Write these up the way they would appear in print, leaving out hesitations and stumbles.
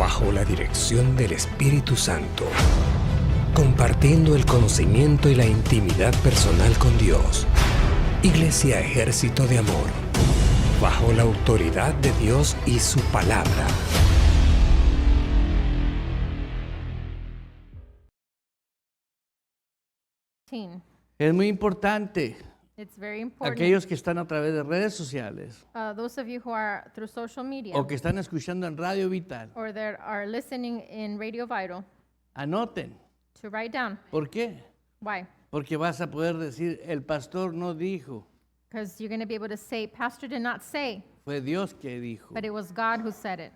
bajo la dirección del Espíritu Santo, compartiendo el conocimiento y la intimidad personal con Dios. Iglesia Ejército de Amor, bajo la autoridad de Dios y su palabra. Es muy importante, It's very important. aquellos que están a través de redes sociales Those of you who are through social media o que están escuchando en Radio Vital, or that are listening in Radio Vital, anoten. to write down. ¿Por qué? Why? Porque vas a poder decir, el pastor no dijo, Because you're going to be able to say, Pastor did not say, fue Dios que dijo. but it was God who said it.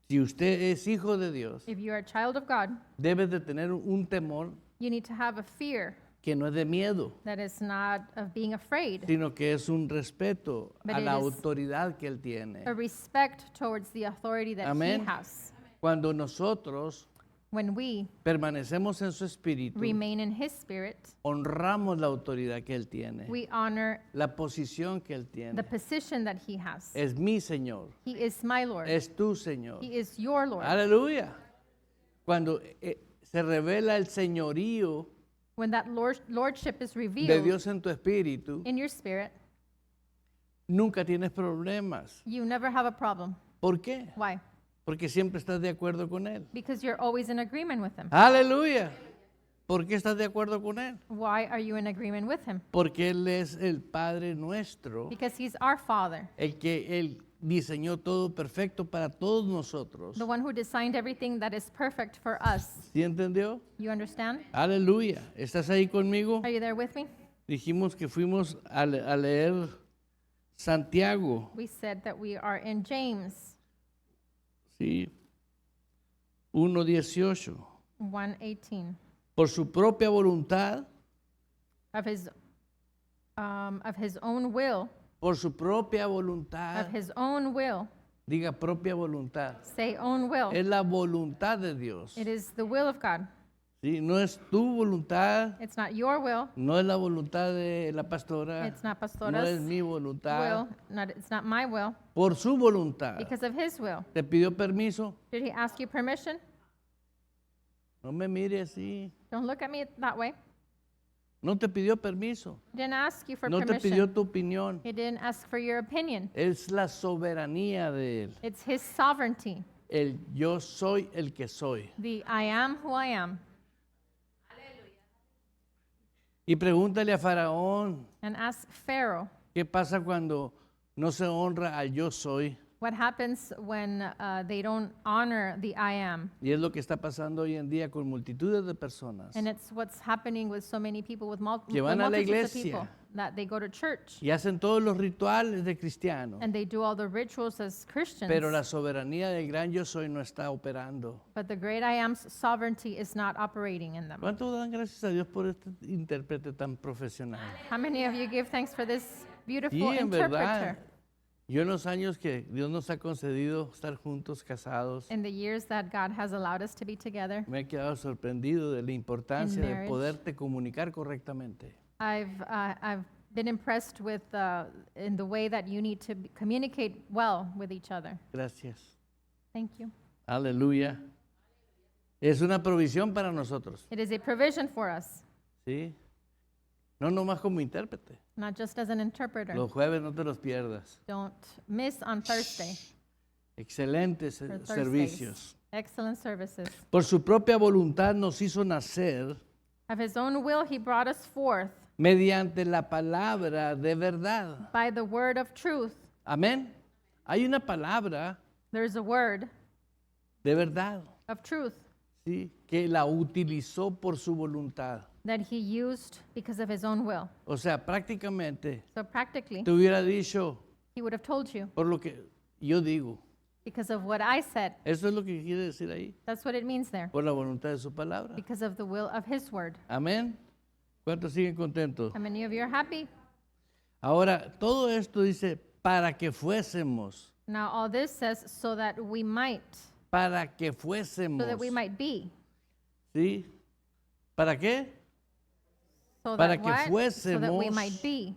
Si usted es hijo de Dios, If you are a child of God, debe de tener un temor you need to have a fear que no es de miedo, that is not of being afraid, sino que es un respeto But a it la is autoridad que Él tiene. a respect towards the authority that Amén. He has. Cuando nosotros When we permanecemos en su espíritu, remain in His Spirit, honramos la autoridad que Él tiene, we honor la posición que Él the tiene. position that He has. Es mi Señor, He is my Lord. es tu Señor. He is your Lord. Aleluya. Cuando se revela el señorío When that lordship is de revealed Dios en tu espíritu, in your spirit, nunca tienes problemas. you never have a problem. ¿Por qué? Why? Porque siempre estás de acuerdo con Él. Because you're always in agreement with Him. Aleluya. ¿Por qué estás de acuerdo con Él? Why are you in agreement with Him? Porque Él es el Padre nuestro, Because He's our Father, el que Él diseñó todo perfecto para todos nosotros. the one who designed everything that is perfect for us. ¿Sí entendió? You understand? Aleluya. ¿Estás ahí conmigo? Are you there with me? Dijimos que fuimos a leer Santiago. We said that we are in James Sí. 1:18. 1:18. Por su propia voluntad, Of his own will, por su propia voluntad, of His own will. diga propia voluntad. Say own will. Es la voluntad de Dios. It is the will of God. ¿Sí? No es tu voluntad, It's not your will. no es la voluntad de la pastora, It's not no es Pastora's mi voluntad. will. It's not my will. Por su voluntad. Because of His will. ¿Te pidió permiso? Did He ask you permission? No me mire así. Don't look at me that way. No te pidió permiso. He didn't ask you for No te permission. pidió tu opinión. He didn't ask for your opinion. Es la soberanía de Él. It's His sovereignty. El yo soy el que soy. The I am who I am. Y pregúntale a Faraón, And ask Pharaoh, ¿qué pasa cuando no se honra al yo soy? what happens when they don't honor the I am? Y es lo que está pasando hoy en día con multitudes de personas. And it's what's happening with so many people, with Que van a la multitudes of iglesia. people, that they go to church Y hacen todos los rituales de cristianos. and they do all the rituals as Christians. Pero la soberanía del gran yo soy no está operando. But the great I am's sovereignty is not operating in them. ¿Cuánto dan gracias a Dios por este intérprete tan profesional? How many of you give thanks for this beautiful Y en interpreter? verdad, yo en los años que Dios nos ha concedido estar juntos, casados, In the years that God has allowed us to be together, me he quedado sorprendido de la importancia de marriage. poderte comunicar correctamente. I've been impressed with in the way that you need to communicate well with each other. Gracias. Thank you. Aleluya. Es una provisión para nosotros, It is a provision for us, ¿sí? No nomás como intérprete. not just as an interpreter. Los jueves no te los pierdas. Don't miss on Thursday. Excelentes or Thursdays. servicios. Excellent services. Por su propia voluntad nos hizo nacer Of His own will, He brought us forth mediante la palabra de verdad. by the word of truth. Amén. Hay una palabra There's a word de verdad, of truth ¿sí? Que la utilizó por su voluntad. that He used because of His own will. O sea, prácticamente So practically, te hubiera dicho He would have told you por lo que yo digo. because of what I said. Eso es lo que quiere decir ahí, That's what it means there. por la voluntad de su palabra. Because of the will of His word. Amén. ¿Cuántos siguen contentos? How many of you are happy? Ahora, todo esto dice para que fuésemos, Now all this says so that we might, para que fuésemos. so that we might be. ¿Sí? ¿Para qué? So Para that que what? So that we fuésemos might be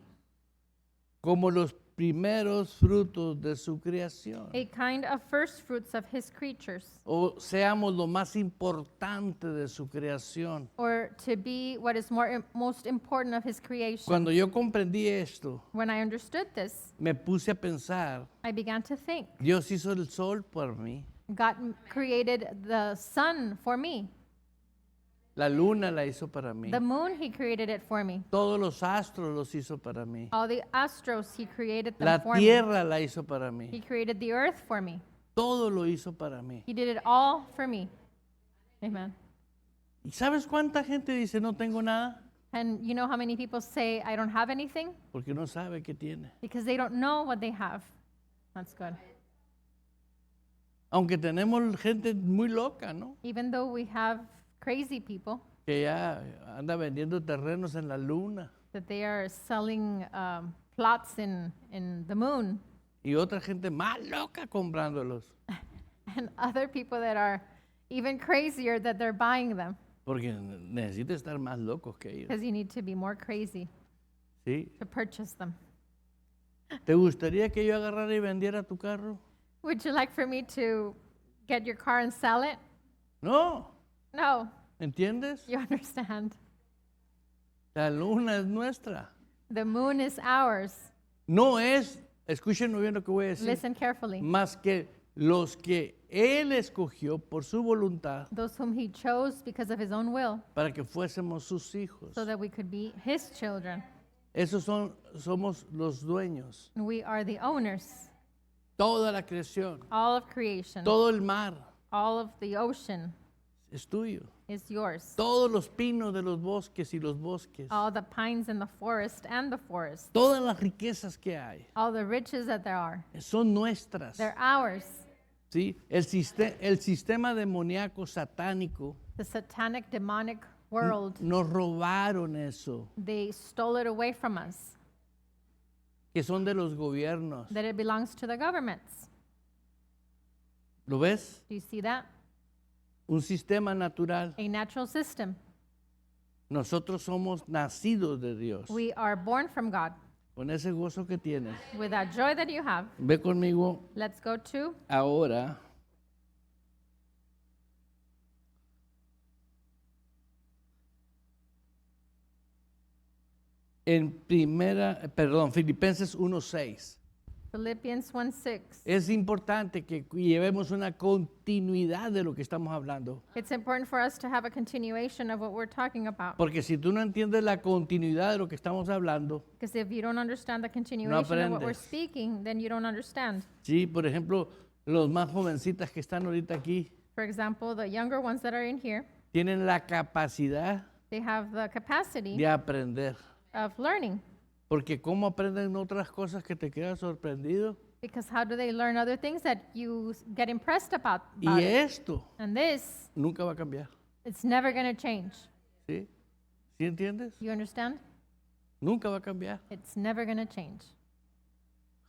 como los primeros frutos de su creación. a kind of first fruits of his creatures, O seamos lo más importante de su creación. or to be what is most important of his creation. Cuando yo comprendí esto, When I understood this, me puse a pensar, I began to think, Dios hizo el sol por mí, God created the sun for me. la luna la hizo para mí, The moon, he created it for me. todos los astros los hizo para mí, All the astros, he created them la for me. tierra la hizo para He mí, created the earth for me. todo lo hizo para mí. He did it all for me. Amen. ¿Y sabes cuánta gente dice no tengo nada? And you know how many people say, I don't have anything? Porque no sabe qué tiene. Because they don't know what they have. That's good. Aunque tenemos gente muy loca, ¿no? Even though we have crazy people, Que ya anda vendiendo terrenos en la luna. that they are selling plots in the moon, Y otra gente más loca comprándolos. and other people that are even crazier that they're buying them, Porque necesita estar más locos que ellos. because you need to be more crazy ¿Sí? to purchase them. ¿Te gustaría que yo agarrara y vendiera tu carro? Would you like for me to get your car and sell it? No. No, ¿Entiendes? you understand. La luna es nuestra. The moon is ours. No es, escuchen bien lo que voy a decir, Listen carefully. más que los que Él escogió por su voluntad Those whom he chose because of his own will, para que fuésemos sus hijos. so that we could be his children. Esos somos los dueños. And we are the owners, Toda la creación, all of creation, todo el mar all of the ocean es tuyo. is yours. Todos los pinos de los bosques y los bosques. All the pines in the forest and the forest, Todas las riquezas que hay all the riches that there are, son nuestras. they're ours. ¿Sí? El sistema demoníaco satánico The satanic demonic world, nos robaron eso, they stole it away from us, que son de los gobiernos. that it belongs to the governments. ¿Lo ves? Do you see that? Un sistema natural. A natural system. Nosotros somos nacidos de Dios. We are born from God. Con ese gozo que tienes. With that joy that you have, Ve conmigo let's go to ahora Filipenses 1:6. Philippians 1:6. Es importante que llevemos una continuidad de lo que estamos hablando. It's important for us to have a continuation of what we're talking about. Porque si tú no entiendes la continuidad de lo que estamos hablando, Because if you don't understand the continuation of what we're aprendes. speaking, then you don't understand. sí, por ejemplo, los más jovencitas que están ahorita aquí For example, the younger ones that are in here, tienen la capacidad they have the capacity de aprender. of learning. Porque cómo aprenden otras cosas que te quedas sorprendido. Because how do they learn other things that you get impressed about Y it? esto And this, nunca va a cambiar. it's never going to change. ¿Sí? ¿Sí entiendes? You understand? Nunca va a cambiar. It's never going to change.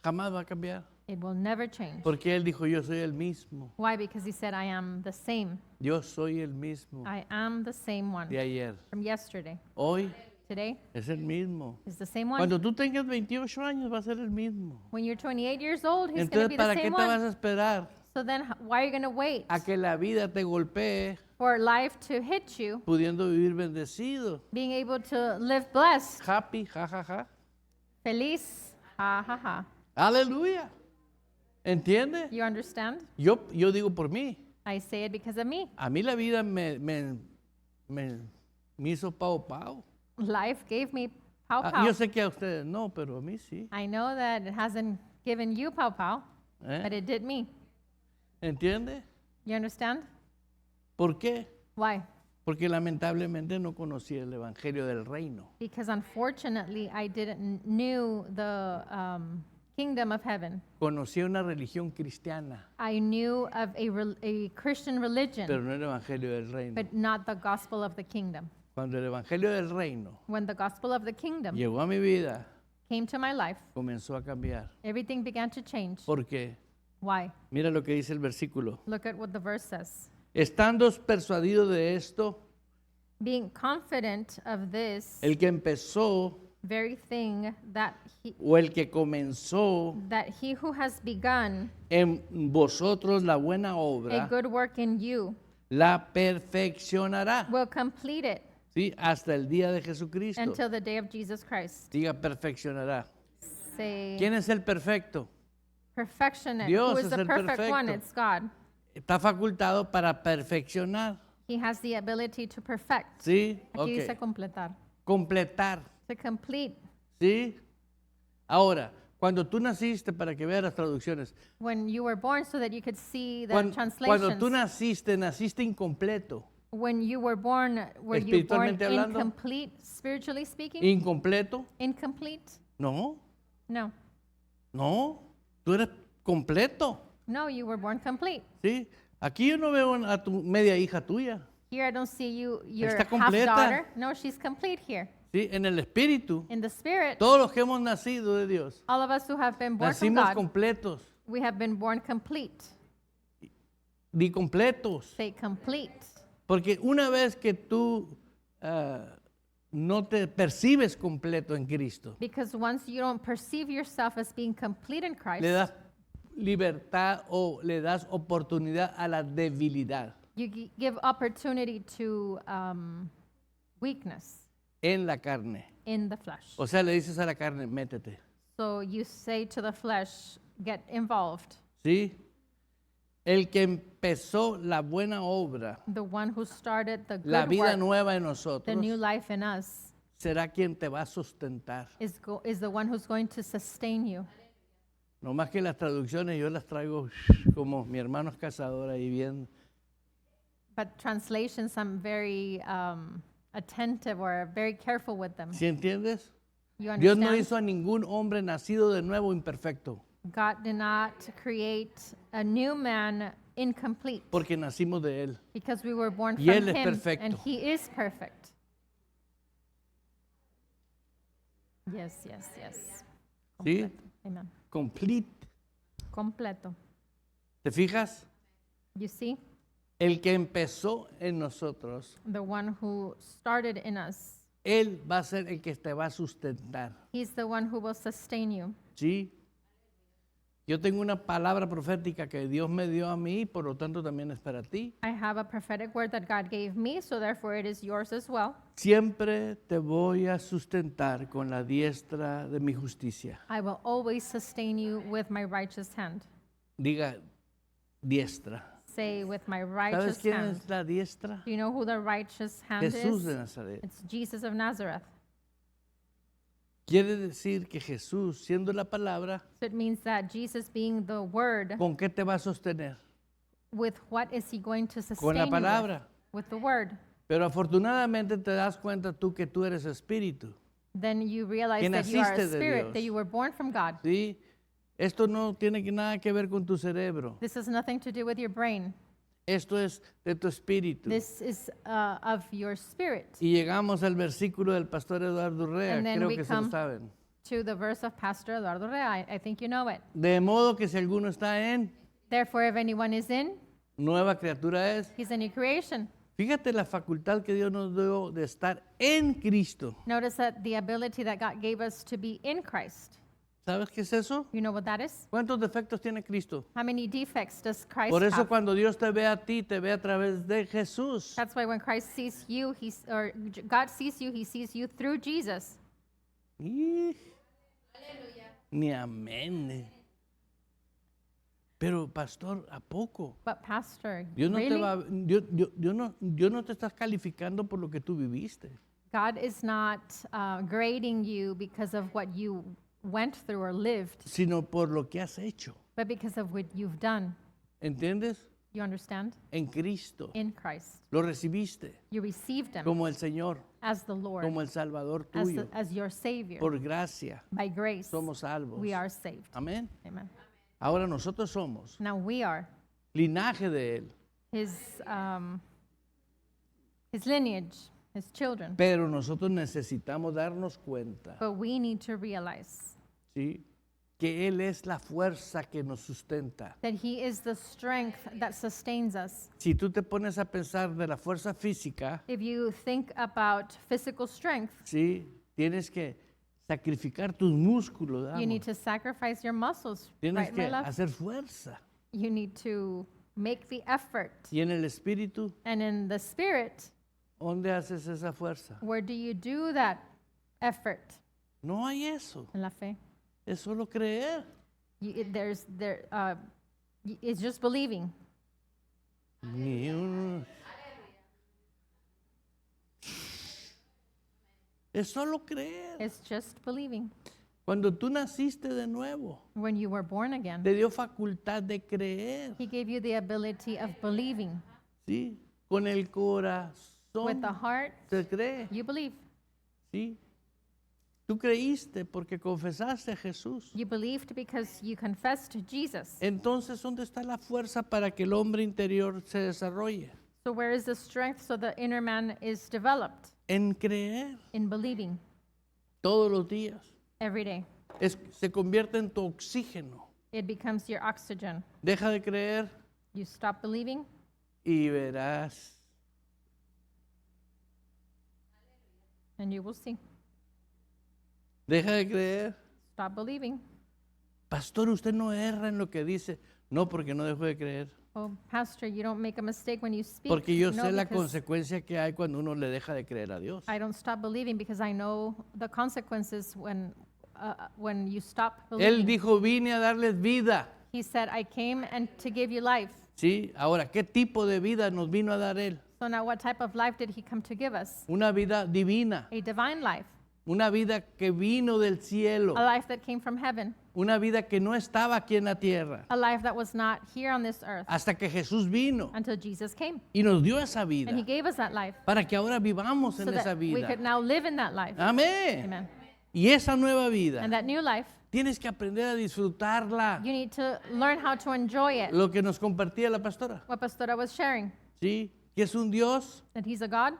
Jamás va a cambiar. It will never change. Porque Él dijo, yo soy el mismo. Why? Because he said, I am the same. Yo soy el mismo I am the same one de ayer. from yesterday. Hoy Today es el mismo. is the same one. Cuando tú tengas 28 años va a ser el mismo. When you're 28 years old, he's going to Entonces, be ¿para the qué same te vas one. a esperar So then why are you going to wait a que la vida te golpee for life to hit you, pudiendo vivir bendecido? being able to live blessed, Happy, jajaja. feliz, ha ha ha. Aleluya. ¿Entiende? You understand? Yo digo por mí. I say it because of me. A mí la vida me hizo pao. Life gave me pow Yo pow. sé que a ustedes no, pero a mí sí. I know that it hasn't given you pow pow, ¿Eh? but it did me. ¿Entiende? You understand? ¿Por qué? Why? Porque lamentablemente no conocí el evangelio del reino. Because unfortunately, I didn't knew the kingdom of heaven. Conocí una religión cristiana, I knew of a Christian religion, pero no el evangelio del reino. but not the gospel of the kingdom. Cuando el evangelio del reino When the gospel of the kingdom llegó a mi vida, came to my life, comenzó a cambiar. everything began to change. ¿Por qué? Why? Mira lo que dice el versículo. Look at what the verse says. Estando persuadido de esto, Being confident of this, el que empezó very thing that o el que comenzó he who has begun en vosotros la buena a obra, good work in you la perfeccionará. will complete it ¿Sí? Hasta el día de Jesucristo. until the day of Jesus Christ. Diga perfeccionará. Say ¿Quién es el perfecto? perfectionate. Dios Who is es the el perfect one? perfecto. It's God. Está facultado para perfeccionar. He has the ability to perfect. ¿Sí? Aquí dice Ok. completar. Completar. To complete. ¿Sí? Ahora, cuando tú naciste, para que veas las traducciones, When you were born so that you could see the cuando translations. tú naciste incompleto. When you were born, were you born Espiritualmente hablando. incomplete, spiritually speaking? ¿Incompleto? Incomplete? No, No. no. Tú eres completo. No, you were born complete. ¿Sí? Aquí yo no veo a tu media hija tuya. Here I don't see your Está completa. half-daughter. No, she's complete here. ¿Sí? En el espíritu. In the spirit, Todos los que hemos nacido de Dios, all of us who have been born from nacimos God, completos. we have been born complete. Ni completos. Say complete. Porque una vez que tú no te percibes completo en Cristo, Because once you don't perceive yourself as being complete in Christ, le das libertad o le das oportunidad a la debilidad you give opportunity to weakness en la carne. in the flesh. O sea, le dices a la carne, métete. So you say to the flesh, get involved. ¿Sí? El que empezó la buena obra, The one who started the la good vida work, nueva en the nosotros, new life in us, será quien te va a sustentar. is the one who's going to sustain you. No más que las traducciones yo las traigo como mi hermano es cazador ahí bien. But translations, I'm very attentive or very careful with them. ¿Sí entiendes? You Dios no understand? hizo a ningún hombre nacido de nuevo imperfecto, God did not create a new man incomplete porque nacimos de Él. because we were born Y from Él es him perfecto. and he is perfect. Yes, yes, yes. ¿Sí? Completo. Amen. Complete. Completo. ¿Te fijas? You see, El que empezó en nosotros, the one who started in us, Él va a ser el que te va a sustentar. he's the one who will sustain you. ¿Sí? Yo tengo una palabra profética que Dios me dio a mí, por lo tanto también es para ti. I have a prophetic word that God gave me, so therefore it is yours as well. Siempre te voy a sustentar con la diestra de mi justicia. I will always sustain you with my righteous hand. Diga diestra. Say, with my ¿Sabes righteous quién hand. es la diestra? Do you know who the righteous hand Jesús de is? Nazaret. It's Jesus of Nazareth. Quiere decir que Jesús, siendo la palabra, So it means that Jesus being the word, ¿con qué te va a sostener? with what is he going to sustain Con la you palabra. with the word. Pero afortunadamente te das cuenta tú que tú eres espíritu. Then you realize Que that you are a naciste de spirit, Dios. that you were born from God. ¿Sí? Esto no tiene nada que ver con tu cerebro. This has nothing to do with your brain. Esto es de tu espíritu. This is of your spirit. Y llegamos al versículo del pastor Eduardo Urrea, And then creo we que se lo come- saben. To the verse of Pastor Eduardo Rea. I think you know it. De modo que si alguno está en, Therefore, if anyone is in, nueva criatura es. he's a new creation. Fíjate la facultad que Dios nos dio de estar en Cristo. Notice that the ability that God gave us to be in Christ. ¿Sabes qué es eso? You know what that is? ¿Cuántos defectos tiene Cristo? How many defects does Christ Por eso have? cuando Dios te ve a ti, te ve a través de Jesús. That's why when Christ sees you, God sees you, he sees you through Jesus. Y- Ni amén. Pero pastor, ¿a poco? But Pastor, Dios no, te really? va, Dios no te estás calificando por lo que tú viviste. God is not grading you because of what you went through or lived, Sino por lo que has hecho. but because of what you've done. ¿Entiendes? You understand? En Cristo. In Christ. Lo recibiste You received him como el Señor, as the Lord, como el Salvador as, tuyo. as your Savior. Por gracia By grace, somos salvos. we are saved. Amén. Amen. Ahora nosotros somos Now we are linaje de Él, his lineage, his children. pero nosotros necesitamos darnos cuenta, But we need to realize ¿sí? Que Él es la fuerza que nos sustenta. that he is the strength that sustains us. Si tú te pones a pensar de la fuerza física, If you think about physical strength, ¿sí? Tienes que sacrificar tus músculos. You Vamos. need to sacrifice your muscles, Tienes right, que my love? hacer fuerza. You need to make the effort. Y en el espíritu, And in the spirit, ¿dónde haces esa fuerza? where do you do that effort? No hay eso. En la fe. Es solo creer. It's just believing. Ni uno. Es solo creer. It's just believing. Cuando tú naciste de nuevo, When you were born again, te dio facultad de creer. He gave you the ability of believing. ¿Sí? Con el With corazón the heart, se cree. you believe. ¿Sí? Tú creíste porque confesaste a Jesús. You believed because you confessed Jesus. Entonces, ¿dónde está la fuerza para que el hombre interior se desarrolle? So where is the strength so the inner man is developed? En creer In believing todos los días. every day. Se convierte en tu oxígeno. It becomes your oxygen. Deja de creer You stop believing y verás. and you will see. Deja de creer. Stop believing. Pastor, usted no erra en lo que dice. No, porque no dejo de creer. Oh, Pastor, you don't make a mistake when you speak. Porque yo No, sé la because consecuencia que hay cuando uno le deja de creer a Dios. I don't stop believing because I know the consequences when you stop Él believing. dijo, vine a darles vida. He said, I came and to give you life. ¿Sí? Ahora, ¿qué tipo de vida nos vino a dar Él? So now what type of life did he come to give us? Una vida divina. A divine life. Una vida que vino del cielo. A life that came from heaven. Una vida que no estaba aquí en la tierra. A life that was not here on this earth Hasta que Jesús vino until Jesus came. y nos dio esa vida. And he gave us that life Para que ahora vivamos so en esa that we vida. could now live in that life. Amén. Amen. Y esa nueva vida, And that new life, tienes que aprender a disfrutarla. you need to learn how to enjoy it. Lo que nos compartía la pastora. What Pastora was sharing, ¿Sí? Que es un Dios that he's a God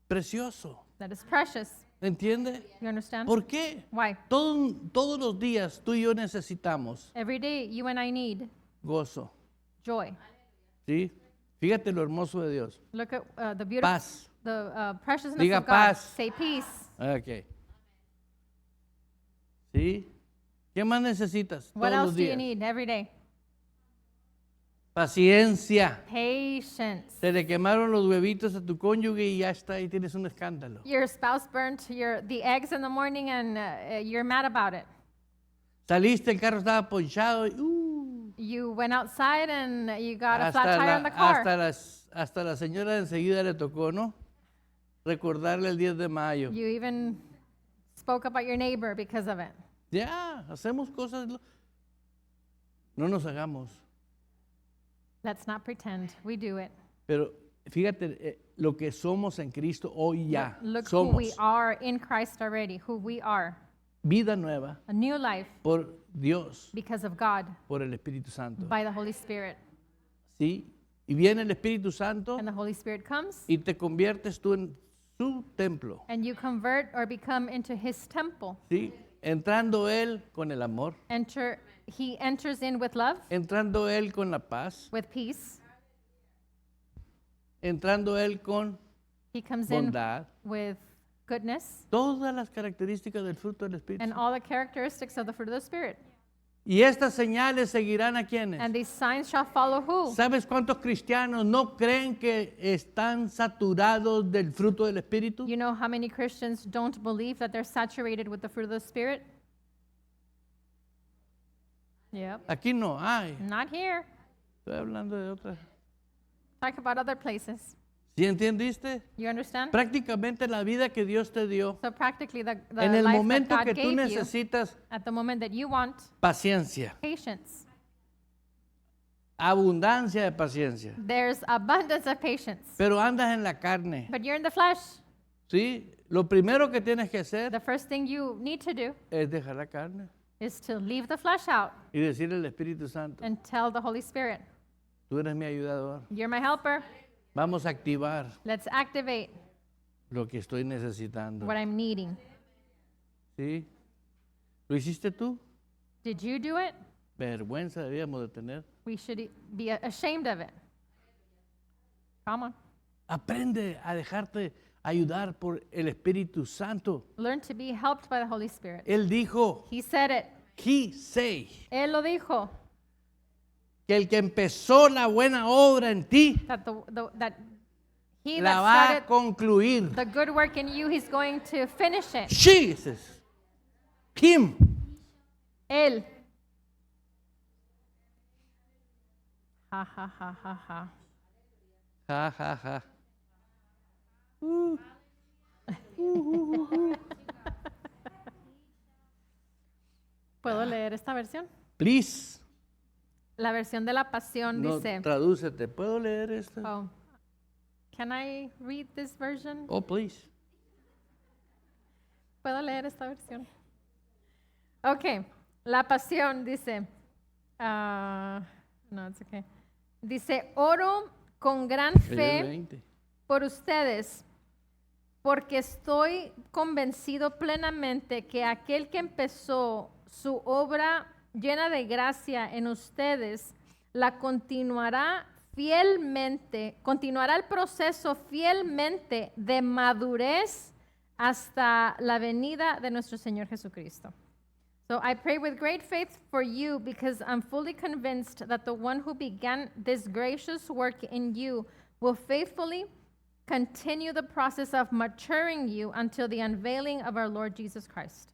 precioso. that is precious. ¿Entiende? You understand? ¿Por qué? Why? Todos los días tú y yo necesitamos Every day you and I need gozo. joy. ¿Sí? Fíjate lo hermoso de Dios. Look at the beautiful, Paz. the preciousness Diga of God. paz. Say peace. Ok. ¿Sí? ¿Qué más necesitas What todos else los do you días? need every day? Paciencia. Patience. Se le quemaron los huevitos a tu cónyuge y ya está, ahí tienes un escándalo. Your spouse burnt the eggs in the morning and you're mad about it. Saliste, el carro estaba ponchado y You went outside and you got a flat tire on the car. hasta la señora enseguida le tocó, ¿no? Recordarle el 10 de mayo. You even spoke about your neighbor because of it. Ya, hacemos cosas. No nos hagamos. Let's not pretend. We do it. Pero fíjate lo que somos en Cristo hoy ya. Look who we Somos are in Christ already, who we are. vida nueva A new life por Dios, because of God, por el Espíritu Santo. by the Holy Spirit. ¿Sí? Y viene el Espíritu Santo And the Holy Spirit comes y te conviertes tú en su templo. and you convert or become into his temple. ¿Sí? Entrando Él con el amor, He enters in with love, entrando Él con la paz, with peace. entrando Él con He comes in bondad. with goodness Todas las características del fruto del Espíritu. and all the characteristics of the fruit of the Spirit. Y estas señales seguirán a quienes. And these signs shall follow who? ¿Sabes cuántos cristianos no creen que están saturados del fruto del Espíritu? You know how many Christians don't believe that they're saturated with the fruit of the Spirit? Yep. Aquí no hay. Not here. Estoy hablando de otras. Talk about other places. ¿Sí entendiste? You understand? Prácticamente la vida que Dios te dio, So practically the en el life that momento God que tú gave you, necesitas at the moment that you want paciencia, patience, abundancia de paciencia, there's abundance of patience. pero andas en la carne, But you're in the flesh. ¿sí? Lo primero que tienes que hacer The first thing you need to do es dejar la carne is to leave the flesh out y decirle al Espíritu Santo, and tell the Holy Spirit, tú eres mi ayudador, you're my helper. vamos a activar Let's activate lo que estoy necesitando, what I'm needing. ¿sí? ¿Lo hiciste tú? Did you do it? Vergüenza debíamos de tener. We should be ashamed of it. Come on. Aprende a dejarte ayudar por el Espíritu Santo. Learn to be helped by the Holy Spirit. Él dijo, He said it. he say, Él lo dijo. que el que empezó la buena obra en ti, That he la that va a started concluir. the good work in you, he's going to finish it. Jesus. Him. Él. Ha ha ha ha ha. Ja, ja, ja. ¿Puedo leer esta versión? Please. La versión de la Pasión No, dice, tradúcete. ¿Puedo leer esto? oh, can I read this version? Oh, please. ¿Puedo leer esta versión? Ok, la Pasión dice, no, it's okay. Dice, oro con gran El fe 20. por ustedes, porque estoy convencido plenamente que aquel que empezó su obra llena de gracia en ustedes, la continuará fielmente, continuará el proceso fielmente de madurez hasta la venida de nuestro Señor Jesucristo. So I pray with great faith for you because I'm fully convinced that the one who began this gracious work in you will faithfully continue the process of maturing you until the unveiling of our Lord Jesus Christ.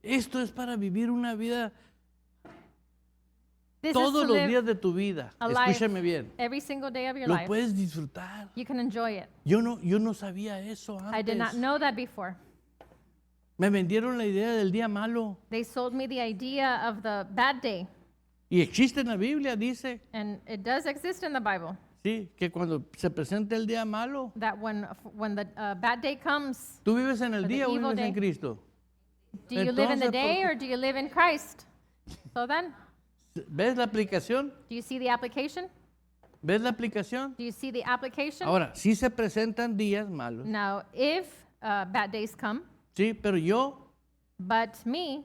Esto es para vivir una vida This is todos to los live días de tu vida. a life Escúchame bien. every single day of your Lo life. puedes disfrutar. You can enjoy it. Yo no sabía eso I did not antes. know that before. Me vendieron la idea del día malo. They sold me the idea of the bad day, Y existe en la Biblia, dice, and it does exist in the Bible, sí, que cuando se presenta el día malo, that when the bad day comes, ¿tú vives en el Or the día o evil vives en day. Cristo? do you live in the Entonces, day ¿por or do you live in Christ? So then, ¿Ves la aplicación? do you see the application? ¿Ves la aplicación? Do you see the application? Ahora, sí se presentan días malos, Now, if bad days come, sí, pero yo but me,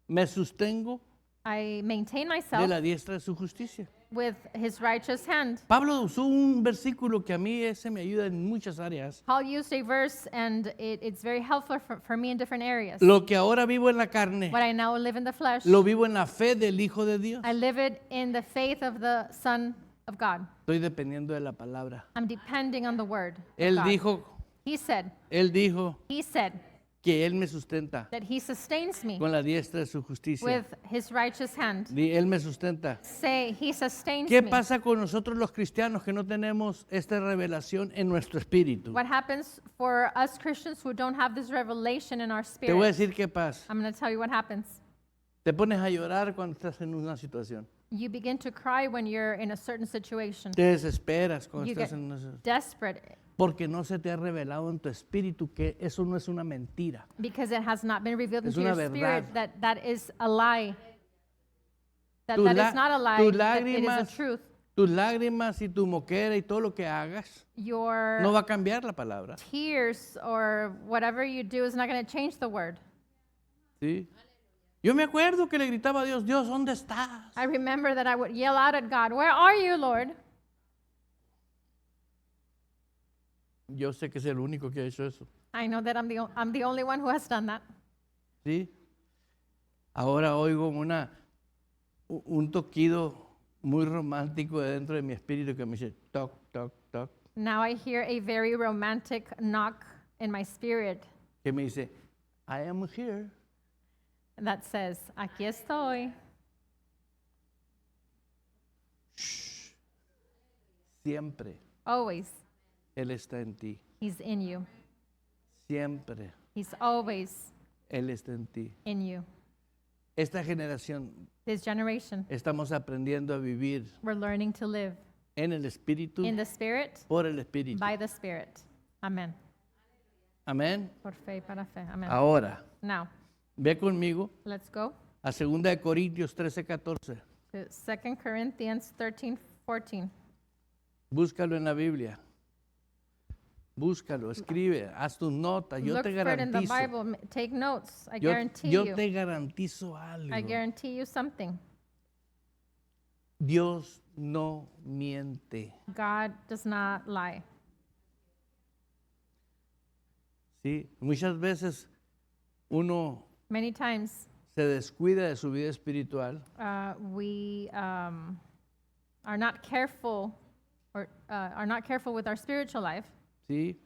me sostengo I maintain de myself la diestra de su justicia. with his righteous hand. Pablo usó un versículo que a mí ese me ayuda en muchas áreas. Paul used a verse, and it's very helpful for me in different areas. Lo que ahora vivo en la carne, What I now live in the flesh, lo vivo en la fe del Hijo de Dios. I live it in the faith of the Son of God. Estoy dependiendo de la palabra. I'm depending on the word of Él God. dijo He said que Él me sustenta that he sustains me con la diestra de su justicia. with his righteous hand. Él me sustenta. Say, he sustains ¿Qué me. pasa con nosotros los cristianos que no tenemos esta revelación en nuestro espíritu? What happens for us Christians who don't have this revelation in our Te voy a spirit? decir qué pasa. I'm going to tell you what happens. Te pones a llorar cuando estás en una situación. You begin to cry when you're in a certain situation. Te desesperas cuando You estás get en una situación. desperate Porque no se te ha revelado en tu espíritu que eso no es una mentira. because it has not been revealed Es into your una spirit verdad. that is a lie. That Tu that la- is not a lie, tus that it is a lágrimas, truth. tus lágrimas y tu moquera y todo lo que hagas Your no va a cambiar la palabra. tears or whatever you do is not going to change the word. ¿Sí? Yo me acuerdo que le gritaba a Dios, Dios, ¿dónde estás? I remember that I would yell out at God, "Where are you, Lord?" Yo sé que es el único que ha hecho eso. I know that I'm the only one who has done that. ¿Sí? Ahora oigo un toquido muy romántico de dentro de mi espíritu que me dice, toc, toc, toc, Now I hear a very romantic knock in my spirit que me dice, I am here. that says, "Aquí estoy." Siempre Always, Él está en ti. he's in you. Siempre He's always Él está en ti. in you. Esta generación This generation, estamos aprendiendo a vivir we're learning to live en el Espíritu, in the Spirit, por el Espíritu. by the Spirit. Amen. Amén. Por fe y para fe. Amen. Ahora, Now, ve conmigo let's go a 2 de Corintios 13:14. to 2 Corinthians 13:14. Búscalo en la Biblia. Búscalo, escribe, haz tus notas. Yo Look te for it in the garantizo. Bible. Take notes. I Yo, guarantee yo you. te garantizo algo. I guarantee you something. Dios no miente. God does not lie. ¿sí? Muchas veces uno Many times se descuida de su vida espiritual we are not careful or are not careful with our spiritual life, ¿sí?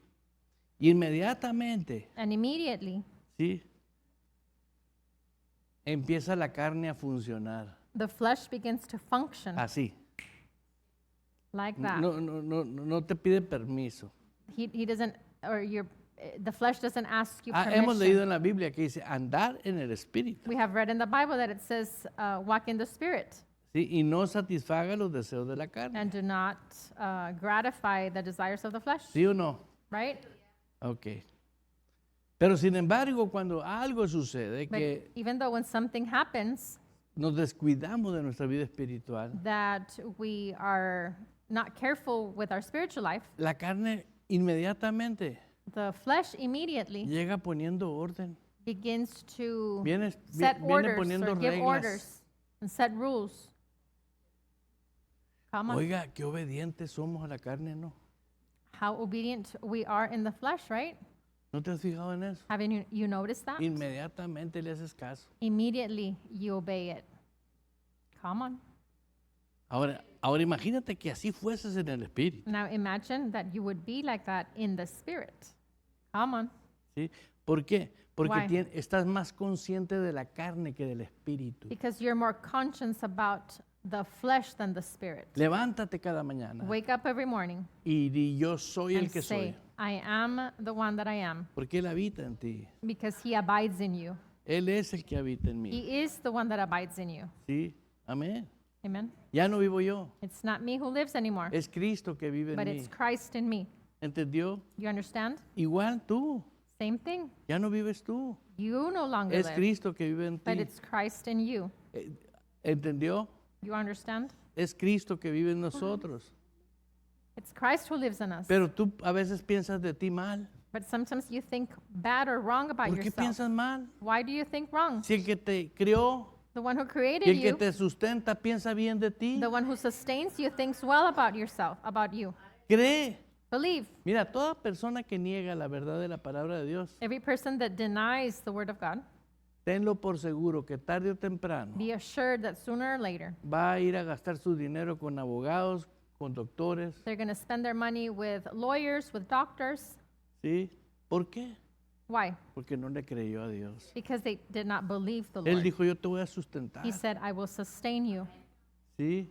Y inmediatamente, and immediately ¿sí? Empieza la carne a funcionar the flesh begins to function así. like that. No te pide permiso. He doesn't, or the flesh doesn't ask you Hemos leído permission. en la Biblia que dice andar en el espíritu, We have read in the Bible that it says, walk in the Spirit ¿sí? Y no satisfaga los deseos de la carne. and do not gratify the desires of the flesh, ¿Sí o no? right? Ok. Pero sin embargo, cuando algo sucede But que even though when something happens nos descuidamos de nuestra vida espiritual, that we are not careful with our spiritual life, la carne inmediatamente the flesh immediately llega poniendo orden. begins to Viene set orders poniendo or give reglas. orders and set rules. Come on. Oiga, qué obedientes somos a la carne, ¿no? How obedient we are in the flesh, right? ¿No te has fijado en eso? Haven't you noticed that? Inmediatamente le haces caso. Immediately you obey it. Come on. Ahora imagínate que así fueses en el espíritu, Now imagine that you would be like that in the spirit. Come on. ¿sí? ¿Por qué? Porque Why? estás más consciente de la carne que del espíritu. Because you're more conscious about the flesh than the spirit. Levántate cada mañana Wake up every morning y di yo soy el and que say, soy, I am the one that I am, porque Él habita en ti. because he abides in you. Él es el que habita en mí. He is the one that abides in you. ¿Sí? Amén. Amen. Ya no vivo yo, It's not me who lives anymore, es Cristo que vive en but mí. it's Christ in me. ¿Entendió? You understand? Igual tú, Same thing. ya no vives tú, You no longer es live, Cristo que vive en but ti. it's Christ in you. ¿Entendió? You understand? Es Cristo que vive en nosotros. It's Christ who lives in us. Pero tú a veces piensas de ti mal. But sometimes you think bad or wrong about ¿Por qué yourself. piensas mal? Why do you think wrong? Si el que te crió The one who y created el que you, te sustenta piensa bien de ti, the one who sustains you, thinks well about yourself, about you. cree. Believe. Mira, toda persona que niega la verdad de la palabra de Dios, Every person that denies the word of God, tenlo por seguro que tarde o temprano be assured that sooner or later va a ir a gastar su dinero con abogados, con doctores, they're going to spend their money with lawyers, with doctors. ¿sí? ¿Por qué? Why? Porque no le creyó a Dios. Because they did not believe the Él Lord. dijo, yo te voy a sustentar, He said, I will sustain you. ¿sí?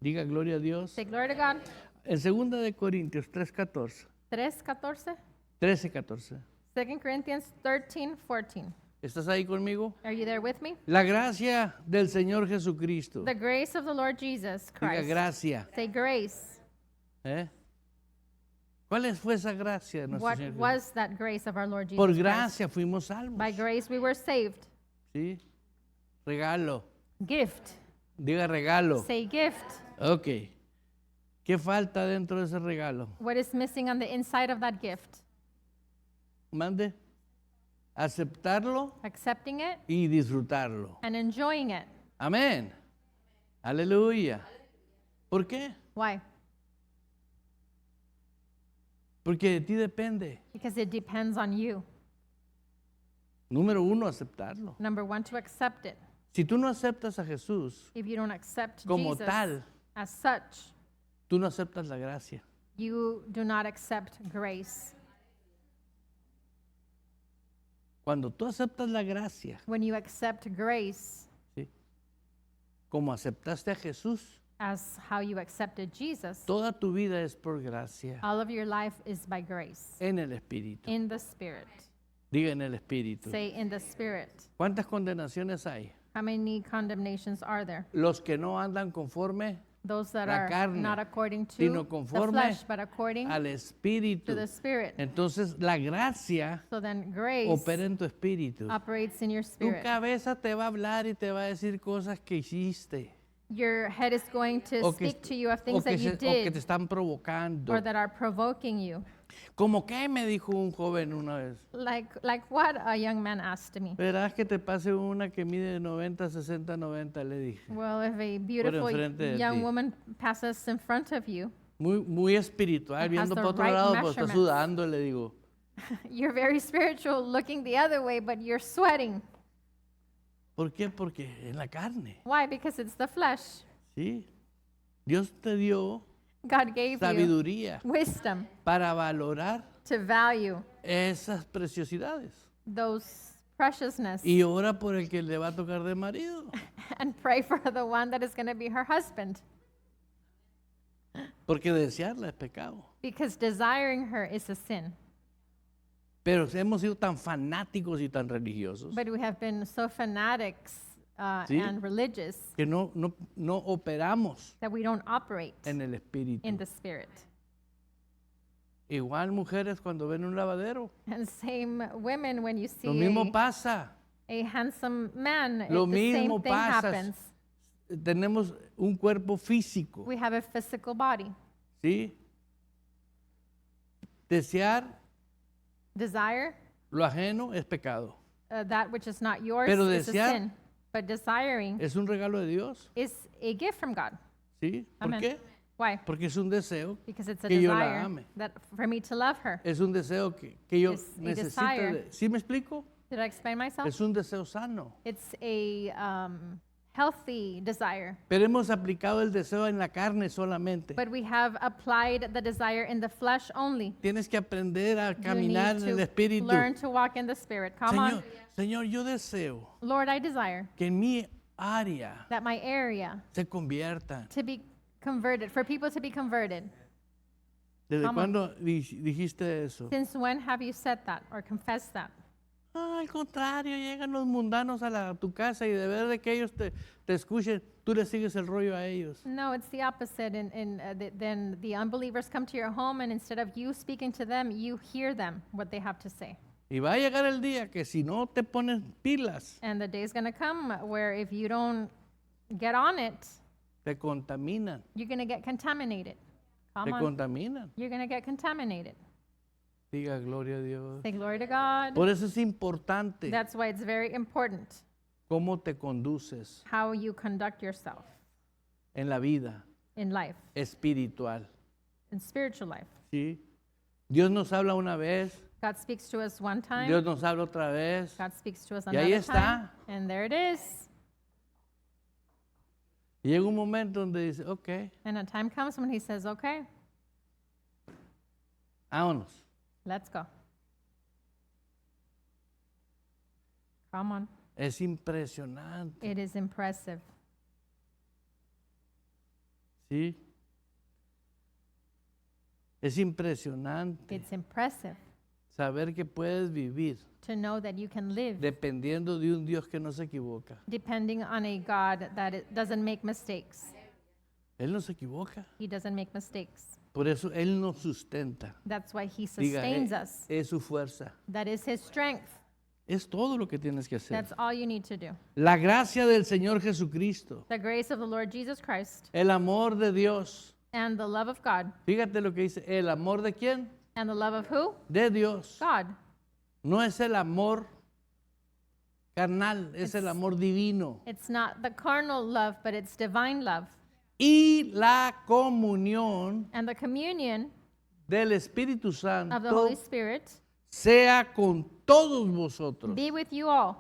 Diga gloria a Dios. Say glory to God. En 2 de Corintios 3:14, 3:14. 13:14. 2 Corinthians 13:14. ¿Estás ahí conmigo? Are you there with me? La gracia del Señor Jesucristo. The grace of the Lord Jesus Diga Christ. gracia. Say grace. ¿Eh? ¿Cuál fue esa gracia de nuestro What Señor Jesucristo? was that grace of our Lord Jesus Por Christ? gracia fuimos salvos. By grace we were saved. ¿Sí? Regalo. Gift. Diga regalo. Say gift. Ok. ¿Qué falta dentro de ese regalo? What is missing on the inside of that gift? Mande. Aceptarlo Accepting it y disfrutarlo. and enjoying it. Amén. Aleluya. ¿Por qué? Why? Porque de ti depende. Because it depends on you. Número 1, aceptarlo. Number one, to accept it. Si tú no aceptas a Jesús If you don't accept como Jesus tal, as such, tú no aceptas la gracia. you do not accept grace. Cuando tú aceptas la gracia, When you accept grace ¿sí? Como aceptaste a Jesús, as how you accepted Jesus, toda tu vida es por gracia, all of your life is by grace. en el Espíritu. In the Spirit. Diga en el Espíritu. Say in the Spirit. ¿Cuántas condenaciones hay? How many condemnations are there? Los que no andan conforme Those that La are carne, not according to sino the conforme flesh, but according al Espíritu. to the Spirit. Entonces la gracia So then grace opera en tu espíritu. operates in your Tu spirit. cabeza te va a hablar y te va a decir cosas que hiciste Your head is going to o que, speak to you of o things que that you o que te did están provocando. or that are provoking you. Como que me dijo un joven una vez, Like what a young man asked me. verás que te pase una que mide 90, 60, 90, le dije. Well, if a beautiful enfrente de young ti. woman passes in front of you Muy espiritual, It has viendo the para otro right lado, pues está measurements. sudando, le digo. You're very spiritual looking the other way, but you're sweating. ¿Por qué? Porque en la carne. Why? Because it's the flesh. ¿Sí? Dios te dio God gave you sabiduría wisdom para valorar to value esas preciosidades. those preciousness Y ora por el que le va a tocar de marido. and pray for the one that is going to be her husband. Porque desearla es pecado. Because desiring her is a sin. Pero hemos sido tan fanáticos y tan religiosos But we have been so fanatics Sí. and religious que no operamos that we don't operate en el espíritu. in the spirit. Igual mujeres cuando ven un lavadero. And same women, when you see Lo mismo pasa. a handsome man, Lo the same mismo thing pasa. happens. Tenemos un cuerpo físico. We have a physical body. ¿Sí? Desear Desire, lo ajeno es pecado. that which is not yours, Pero is a desear- sin. But desiring Es un regalo de Dios. is a gift from God. ¿Sí? ¿Por Amen. qué? Why? Porque es un deseo. Because it's a Que yo la desire ame. that for me to love her. Es un deseo que yo It's a necesito. desire. ¿Sí me explico? Did I explain myself? Es un deseo sano. It's a healthy desire. Pero hemos aplicado el deseo en la carne solamente. But we have applied the desire in the flesh only. Tienes que aprender a You caminar need en el to espíritu. learn to walk in the spirit. Come Señor, on. Señor, yo deseo Lord, I desire que en mi área that my area se convierta. to be converted, for people to be converted. ¿Desde Come on. cuándo dijiste eso? Since when have you said that or confessed that? Ah, al contrario, llegan los mundanos a tu casa y de ver de que ellos te escuchen, tú le sigues el rollo a ellos. No, it's the opposite. Then the unbelievers come to your home, and instead of you speaking to them, you hear them, what they have to say. Y va a llegar el día que si no te pones pilas, And the day's going to come where if you don't get on it, te contaminan, you're going to get contaminated. te Come on. contaminan. You're going to get contaminated. Diga gloria a Dios. Say glory to God. Por eso es importante That's why it's very important cómo te conduces how you conduct yourself en la vida in life, espiritual. in spiritual life. ¿Sí? Dios nos habla una vez, God speaks to us one time. Dios nos habla otra vez. God speaks to us Y ahí another time. está. And there it is. Y llega un momento donde dice, ok, And a time comes when he says, okay, vámonos. let's go. Come on. Es impresionante. It is impressive. ¿Sí? Es impresionante It's impressive saber que puedes vivir to know that you can live dependiendo de un Dios que no se equivoca. depending on a God that doesn't make mistakes. Él no se equivoca. He doesn't make mistakes. Por eso Él nos sustenta. That's why he Diga, sustains us. es su fuerza. That is his strength. Es todo lo que tienes que hacer. That's all you need to do. La gracia del Señor Jesucristo, The grace of the Lord Jesus Christ el amor de Dios. and the love of God. Fíjate lo que dice, el amor de quién? And the love of who? De Dios. God. No es el amor carnal, es el amor divino. It's not the carnal love, but it's divine love. Y la comunión And the communion del Espíritu of the Santo Holy Spirit sea con todos vosotros. be with you all.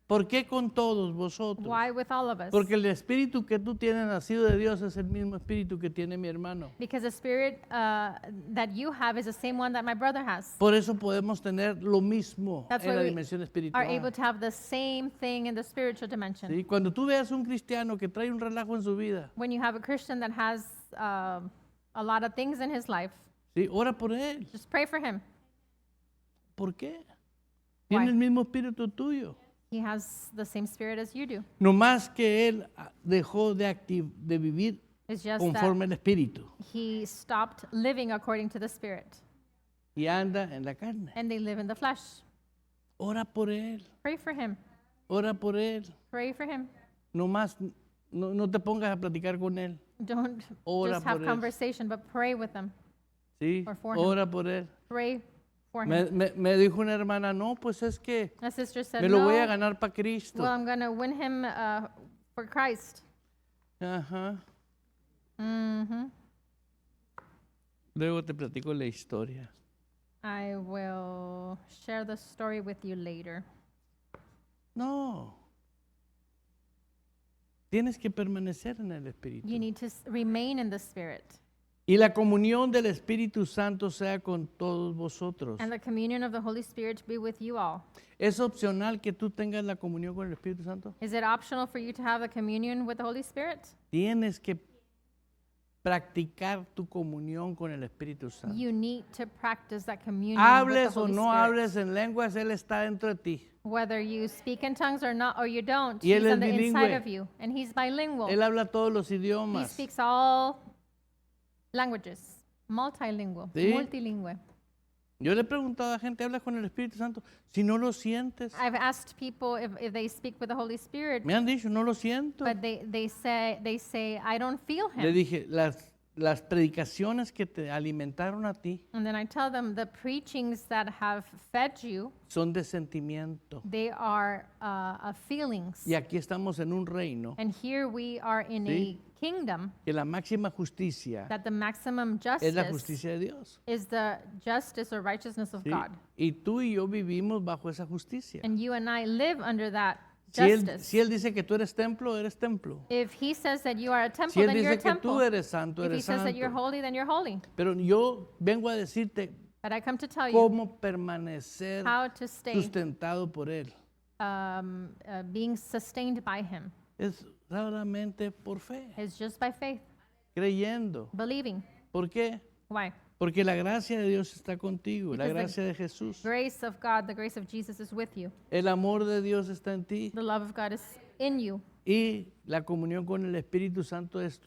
¿Por qué con todos vosotros? Why with all of us? Porque el espíritu que tú tienes nacido de Dios es el mismo espíritu que tiene mi hermano. Because the spirit that you have is the same one that my brother has. Por eso podemos tener lo mismo That's en why la we dimensión Are espiritual. able to have the same thing in the spiritual dimension. ¿Sí? Cuando tú veas un cristiano que trae un relajo en su vida, When you have a Christian that has a lot of things in his life, ¿sí? Ora por él. just pray for him. ¿Por qué? Why? Tiene el mismo espíritu tuyo. He has the same spirit as you do. No más que él dejó de vivir It's just conforme that al espíritu he stopped living according to the spirit y anda en la carne. and they live in the flesh. Ora por él. Pray for him. Ora por él. Pray for him. No más, no te pongas a platicar con él. Don't Ora just have por él. conversation, but pray with him. ¿Sí? Or for him. Ora por él. Pray for him. Me dijo una hermana, no, pues es que A sister said, me lo voy a no, ganar para Cristo. well, I'm going to win him for Christ. Ajá. Mm-hmm. Luego te platico la historia. I will share the story with you later. No. Tienes que permanecer en el Espíritu. You need to remain in the Spirit. Y la comunión del Espíritu Santo sea con todos vosotros. And the communion of the Holy Spirit be with you all. ¿Es opcional que tú tengas la comunión con el Espíritu Santo? Is it optional for you to have the communion with the Holy Spirit? Tienes que practicar tu comunión con el Espíritu Santo. You need to practice that communion with Hables the o Holy no Spirit. hables en lenguas, Él está dentro de ti. Whether you speak in tongues or not, or you don't, Y él He's es on the inside bilingüe. of you. And He's bilingual. Él habla todos los He idiomas. speaks all languages. Multilingual. Sí. Multilingüe. Yo le he preguntado a gente, ¿hablas con el Espíritu Santo? Si no lo sientes. I've asked people if they speak with the Holy Spirit, Me han dicho, no lo siento. but they say, I don't feel Le Him. dije, las predicaciones que te alimentaron a ti And then I tell them the preachings that have fed you, son de sentimiento. they are of feelings. Y aquí estamos en un reino And here we are in Sí. a kingdom que la máxima justicia that the maximum es la justice justicia de Dios. is the justice or righteousness of ¿Sí? God. Y tú y yo vivimos bajo esa justicia. And you and I live under that Si justice. él dice que tú eres templo, eres templo. If He says that you are a Si temple, Él then you're a dice que tú temple. eres santo, If He eres says that you're santo. holy, then you're holy. Pero yo vengo a decirte But I come to tell you cómo permanecer how to stay sustentado por Él. being sustained by Him. Es solamente por fe, It's just by faith, creyendo. believing. ¿Por qué? Why? Porque la gracia de Dios está contigo, la Because the gracia de Jesús. Grace of God, the grace of Jesus is with you. El amor de Dios está en ti The love of God is in you. y la comunión con el Espíritu Santo es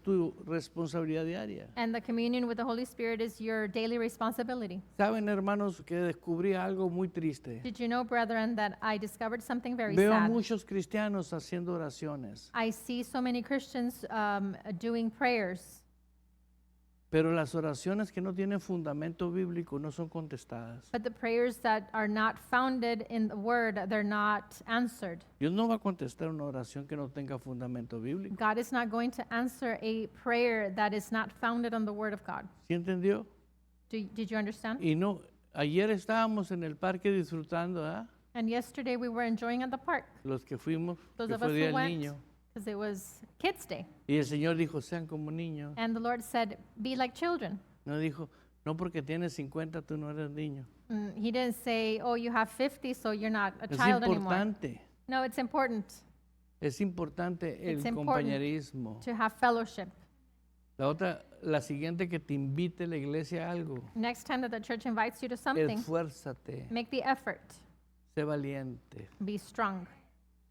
tu responsabilidad diaria. And the communion with the Holy Spirit is your daily responsibility. Saben, hermanos, que descubrí algo muy triste. Did you know, brethren, that I discovered something very Veo a sad? muchos cristianos haciendo oraciones, I see so many Christians doing prayers, pero las oraciones que no tienen fundamento bíblico no son contestadas. but the prayers that are not founded in the Word, they're not answered. Dios no va a contestar una oración que no tenga fundamento bíblico. God is not going to answer a prayer that is not founded on the Word of God. ¿Sí entendió? Did you understand? Y no, ayer estábamos en el parque disfrutando, ¿ah? And yesterday we were enjoying at the park, Los que fuimos, those que of fue us Día who del went, Niño. because it was Kids' Day. Y el Señor dijo, sean como niños. And the Lord said, be like children. No dijo, no porque tienes 50 tú no eres niño. He didn't say, oh, you have 50, so you're not a Es child anymore. importante, No, it's important es importante el It's important compañerismo. to have fellowship. La siguiente que te invite la iglesia a algo, Next time that the church invites you to something, esfuérzate, make the effort, sé valiente be strong,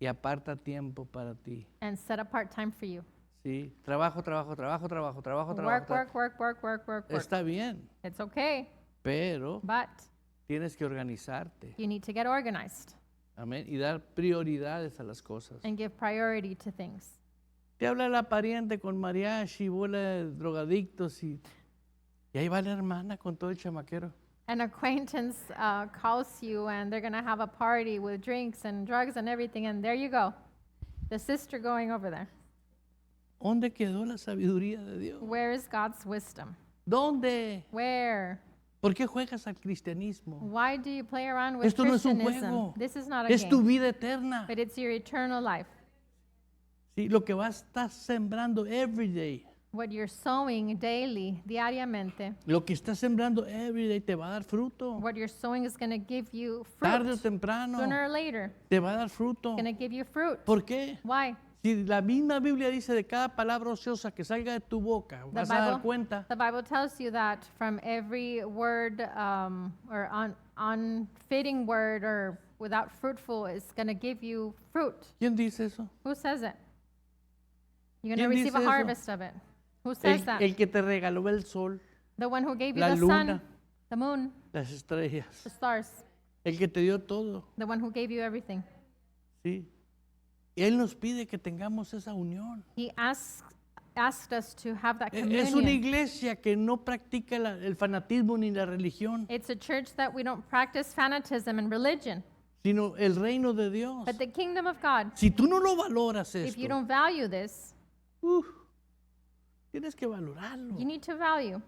y aparta tiempo para ti. and set apart time for you. ¿Sí? Trabajo, trabajo, trabajo, trabajo, trabajo, Work, trabajo. work. Está bien, It's okay, pero but tienes que organizarte. you need to get organized Amén. Y dar prioridades a las cosas. and give priority to things. Te habla la pariente con mariachi, bola de drogadictos y ahí va la hermana con todo el chamaquero. An acquaintance calls you and they're going to have a party with drinks and drugs and everything, and there you go. The sister going over there. ¿Dónde quedó la sabiduría de Dios? Where is God's wisdom? ¿Dónde? Where? ¿Por qué juegas al cristianismo? Why do you play around with Esto no es un Christianism? juego. This is not a Es tu game, vida eterna. but it's your eternal life. Sí, lo que vas a estar sembrando every day. What you're sowing daily, diariamente, Lo que estás sembrando every day te va a dar fruto. what you're sowing is going to give you Tarde o fruit. temprano Sooner or later, te va a dar fruto. going to give you fruit. ¿Por qué? Why? Si la misma Biblia dice de cada palabra ociosa que salga de tu boca, vas a dar cuenta. The Bible tells you that from every word or unfitting word or without fruitful is going to give you fruit. ¿Quién dice eso? Who says it? You're going to ¿Quién receive dice a eso? harvest of it. Who says that? El que te regaló el sol, The one who gave you la the sun, luna. the moon, las estrellas, the stars, el que te dio todo, the one who gave you everything. ¿sí? Y Él nos pide que tengamos esa unión. He asked us to have that Es communion. una iglesia que no practica el fanatismo ni la religión, It's a church that we don't practice fanatism and religion, sino el reino de Dios. but the kingdom of God. Si tú no lo valoras If you esto, don't value this, tienes que valorarlo. you need to value.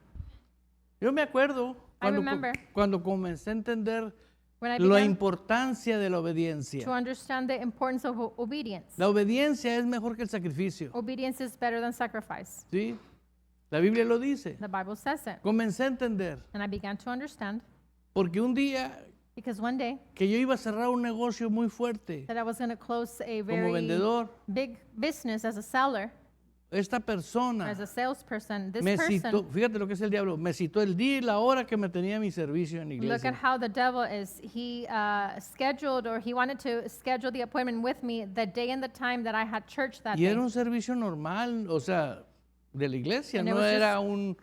Yo me acuerdo remember Cuando comencé a entender when I la began importancia de la obediencia. to understand the importance of obedience. La obediencia es mejor que el sacrificio. Obedience is better than sacrifice. ¿Sí? La Biblia lo dice. The Bible says it. Comencé a entender. And I began to understand Porque un día because one day que yo iba a cerrar un negocio muy fuerte that I was going to close a como very vendedor, big business as a seller, esta persona as a salesperson. This me citó, person, fíjate lo que es el diablo, me citó el día y la hora que me tenía mi servicio en la look at iglesia. how the devil is. He scheduled, or he wanted to schedule the appointment with me the day and the time that I had church that Y day. era un servicio normal, o sea, de la iglesia, And it no was era un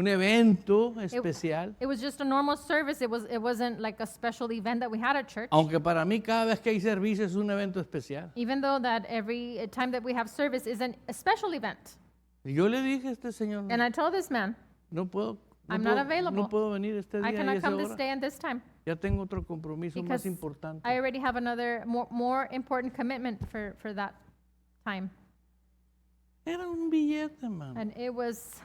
evento It- especial. It was just a normal service. It wasn't like a special event that we had at church. Aunque para mí cada vez que hay servicio es un evento especial. Even though that every time that we have service is a special event. Y yo le dije a este señor, And I told this man, no puedo, I'm not available. no puedo venir este I día y cannot esa come this hora. day and this time Ya tengo otro compromiso más because importante. I already have another more important commitment for that time. Era un billete, man. And it was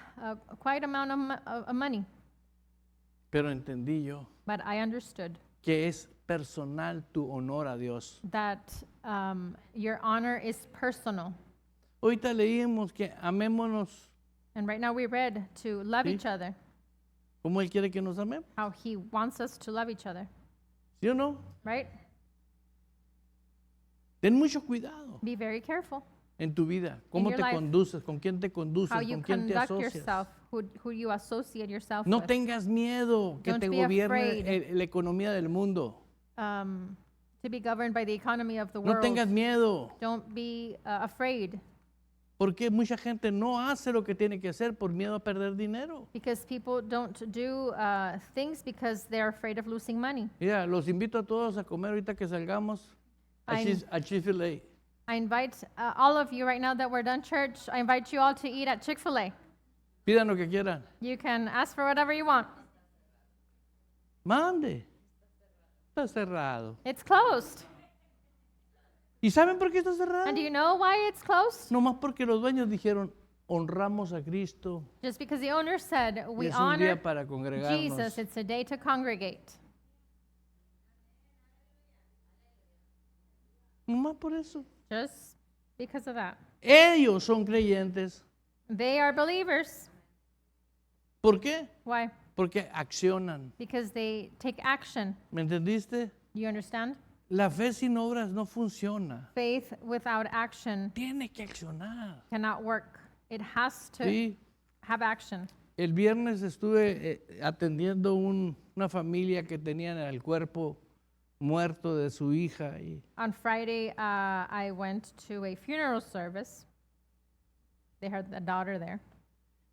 quite amount of money. Pero entendí yo But I understood que es personal tu honor a Dios. that your honor is personal. Ahorita leímos que amémonos And right now we read to love Sí. each other, como Él quiere que nos amemos. how he wants us to love each other, ¿Sí o no? right? Ten mucho cuidado Be very careful en tu vida. Cómo your te life. conduces, con quién te conduces, how you con quién te conduct asocias. yourself, who you associate yourself No with. tengas miedo que Don't te be gobierne afraid. la economía del mundo. To be governed by the economy of the No world. tengas miedo. Don't be afraid Porque mucha gente no hace lo que tiene que hacer por miedo a perder dinero. because people don't do things because they're afraid of losing money. Mira, los invito a todos a comer ahorita que salgamos a I'm- Chick-fil-A. I invite all of you right now that we're done church, I invite you all to eat at Chick-fil-A. Pidan lo que quieran. You can ask for whatever you want. Mande. Está cerrado. It's closed. ¿Y saben por qué está cerrado? And do you know why it's closed? Nomás porque los dueños dijeron, honramos a Cristo. Just because the owner said, Y we es un honor día para congregarnos. Jesus, it's a day to congregate. Nomás por eso. Just because of that. Ellos son creyentes. They are believers. ¿Por qué? Why? Porque accionan. Because they take action. ¿Me entendiste? You understand? La fe sin obras no funciona. Faith without action Tiene que accionar. cannot work. It has to Sí. have action. El viernes estuve atendiendo una familia que tenían el cuerpo muerto de su hija y On Friday, I went to a funeral service. They had a daughter there.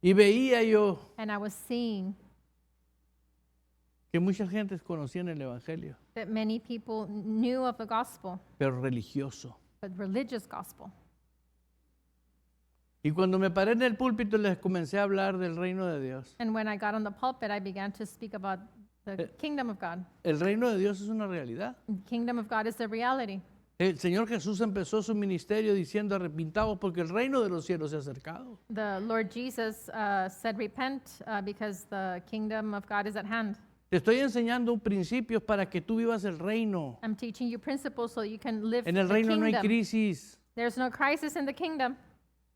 veía yo And I was seeing que mucha gente conocían el evangelio, that many people knew of the gospel, pero religioso. but religious gospel. Y cuando me paré en el púlpito les comencé a hablar del reino de Dios. And when I got on the pulpit, I began to speak about the kingdom of God. El reino de Dios es una realidad. The kingdom of God is a reality. El Señor Jesús empezó su ministerio diciendo arrepintaos porque el reino de los cielos se ha acercado. The Lord Jesus said, repent because the kingdom of God is at hand. Te estoy enseñando principios para que tú vivas el reino. I'm teaching you principles so you can live En el the reino no hay kingdom. crisis, There's no crisis in the kingdom.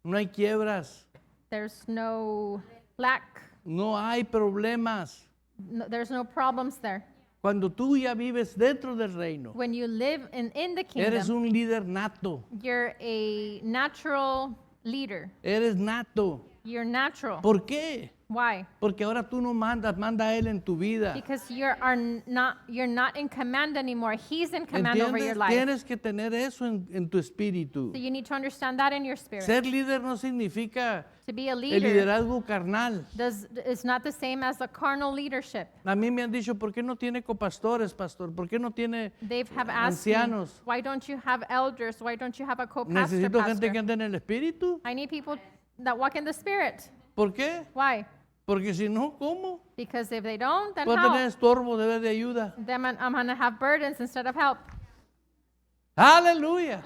no hay quiebras, There's no lack. no hay problemas. No, there's no problems there. Cuando tú ya vives dentro del reino, When you live in the eres kingdom, un líder nato, you're a natural leader. eres nato. You're natural. ¿Por qué? Why? Porque ahora tú no mandas, manda Él en tu vida. Because you're not in command anymore. He's in command over your ¿Entiendes? life. Tienes que tener eso en tu espíritu. So you need to understand that in your spirit. Ser líder no significa To be a el leader liderazgo carnal. is not the same as the carnal leadership. A mí me han dicho, ¿por qué no tiene copastores, pastor? ¿Por qué no tiene They have asked me, ancianos? why don't you have elders? Why don't you have a co-pastor? Necesito gente que pastor? ande en el espíritu. I need people that walk in the spirit. ¿Por qué? Why? Porque si no, ¿cómo? Because if they don't, then Voy a tener how? estorbo, deber de ayuda. Then I'm going to have burdens instead of help. Aleluya.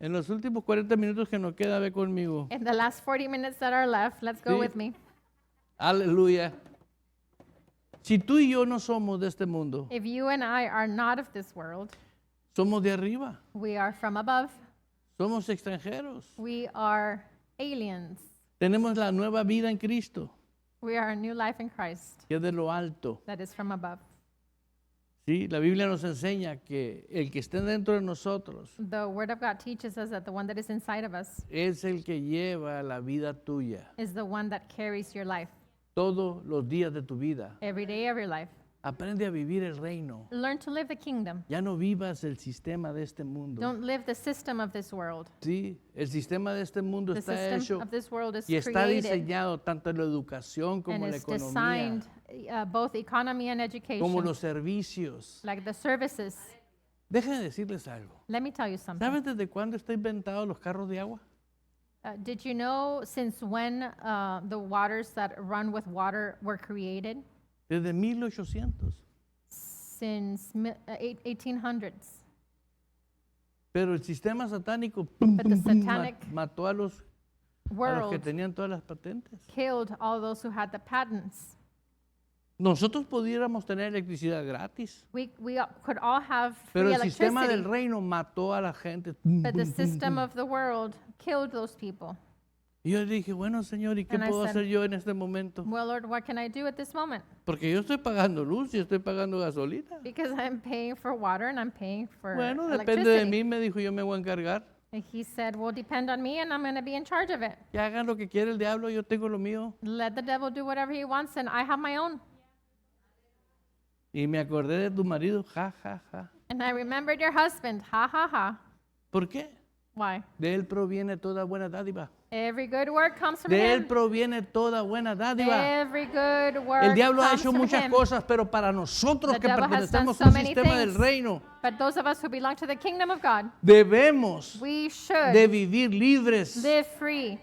En los últimos 40 minutos que nos queda, ve conmigo. In the last 40 minutes that are left, let's go Sí. with me. Aleluya. Si tú y yo no somos de este mundo, If you and I are not of this world, somos de arriba, we are from above. somos extranjeros. We are aliens. Tenemos la nueva vida en Cristo, We are a new life in Christ que es de lo alto. that is from above. ¿Sí? La Biblia nos enseña que el que esté dentro de nosotros The Word of God teaches us that the one that is inside of us es el que lleva la vida tuya is the one that carries your life todos los días de tu vida. every day of your life. Aprende a vivir el reino. Learn to live the kingdom. Ya no vivas el sistema de este mundo. Don't live the system of this world. Sí, el sistema de este mundo The está system hecho of this world is y está created diseñado tanto en la educación como and en la is economía, designed both economy and como education, los servicios. like the services. Déjenme decirles algo. Let me tell you something. ¿Saben desde cuándo está inventado los carros de agua? Did you know since when the waters that run with water were created? Desde 1800. Since 1800s. Pero el sistema satánico But the satanic mató a los que world tenían todas las patentes. killed all those who had the patents. Nosotros pudiéramos tener electricidad gratis, We could all have pero free el sistema del electricity, reino mató a la gente. but the system of the world killed those people. Y yo dije, bueno, Señor, ¿y qué And I puedo said, hacer yo en este momento? Well, Lord, what can I do at this moment? Porque yo estoy pagando luz y estoy pagando gasolina. Because I'm paying for water and I'm paying for Bueno, depende de electricity. mí, me dijo, yo me voy a encargar. And he said, well, depend on me and I'm going to be in charge of it. Que hagan lo que quiera el diablo, yo tengo lo mío. Let the devil do whatever he wants and I have my own. Y me acordé de tu marido, ja, ja, ja. And I remembered your husband. Ha, ha, ha. ¿Por qué? Why? De él proviene toda buena dádiva. Every good word comes from De él him. proviene toda buena dádiva. Every good word El diablo ha comes hecho from muchas him. cosas, pero para nosotros The que devil has done pertenecemos so al many sistema del things. reino, But those of us who belong to the kingdom of God, debemos we should de vivir libres, live free,